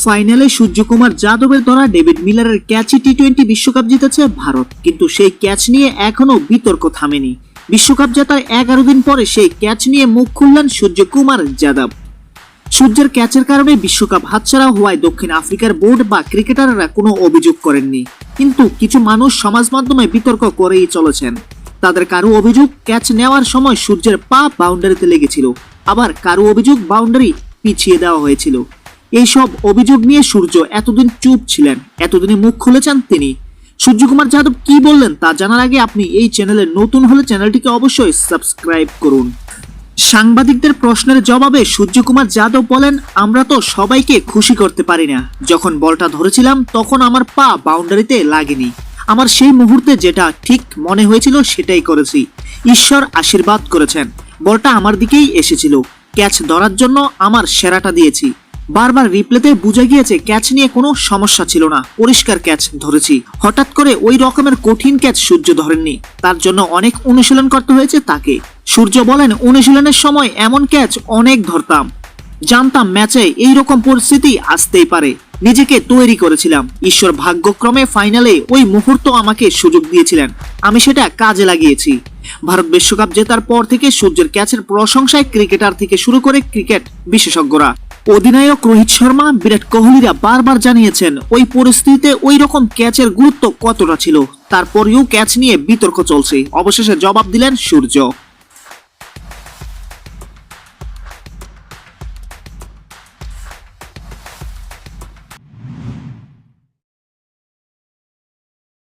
ফাইনালে সূর্যকুমার যাদবের দ্বারা ডেভিড মিলারের ক্যাচে টি-20 বিশ্বকাপ জিতেছে ভারত, কিন্তু সেই ক্যাচ নিয়ে এখনো বিতর্ক থামেনি। বিশ্বকাপ জেতার 11 দিন পরে সেই ক্যাচ নিয়ে মুখ খুললেন সূর্যকুমার যাদব। সূর্যের ক্যাচের কারণে বিশ্বকাপ হাতছাড়া হওয়ায় দক্ষিণ আফ্রিকার বোর্ড বা ক্রিকেটাররা কোনো অভিযোগ করেননি, কিন্তু কিছু মানুষ সমাজ মাধ্যমে বিতর্ক করেই চলেছেন। তাদের কারো অভিযোগ ক্যাচ নেওয়ার সময় সূর্যের পা বাউন্ডারিতে লেগেছিল, আবার কারো অভিযোগ বাউন্ডারি পিছিয়ে দেওয়া হয়েছিল। এইসব অভিযোগ নিয়ে সূর্য এতদিন চুপ ছিলেন, এতদিনে মুখ খুলেছেন তিনি। সূর্যকুমার যাদব কি বললেন তা জানার আগে আপনি এই চ্যানেলে নতুন হলে চ্যানেলটিকে অবশ্যই সাবস্ক্রাইব করুন। সাংবাদিকদের প্রশ্নের জবাবে সূর্যকুমার যাদব বলেন, আমরা তো সবাইকে খুশি করতে পারি না। যখন বলটা ধরেছিলাম তখন আমার পা বাউন্ডারিতে লাগেনি। আমার সেই মুহূর্তে যেটা ঠিক মনে হয়েছিল সেটাই করেছি। ঈশ্বর আশীর্বাদ করেছেন, বলটা আমার দিকেই এসেছিল। ক্যাচ ধরার জন্য আমার সেরাটা দিয়েছি। বারবার রিপ্লেতে বোঝা গিয়েছে ক্যাচ নিয়ে কোনো সমস্যা ছিল না, পরিষ্কার ক্যাচ ধরেছি। হঠাৎ করে ওই রকমের কঠিন ক্যাচ সূর্য ধরেননি, তার জন্য অনেক অনুশীলন করতে হয়েছে তাকে। সূর্য বলেন, অনুশীলনের সময় এমন ক্যাচ অনেক ধরতাম, জানতাম ম্যাচে এই রকম পরিস্থিতি আসতেই পারে, নিজেকে তৈরি করেছিলাম। ঈশ্বর ভাগ্যক্রমে ফাইনালে ওই মুহূর্ত আমাকে সুযোগ দিয়েছিলেন, আমি সেটা কাজে লাগিয়েছি। ভারত বিশ্বকাপ জেতার পর থেকে সূর্যের ক্যাচের প্রশংসায় ক্রিকেটার থেকে শুরু করে ক্রিকেট বিশেষজ্ঞরা, অধিনায়ক রোহিত শর্মা, বিরাট কোহলিরা বারবার জানিয়েছেন ওই পরিস্থিতিতে ওই রকম ক্যাচের গুরুত্ব কতটা ছিল। তারপরেও ক্যাচ নিয়ে বিতর্ক চলছে, অবশেষে জবাব দিলেন সূর্য।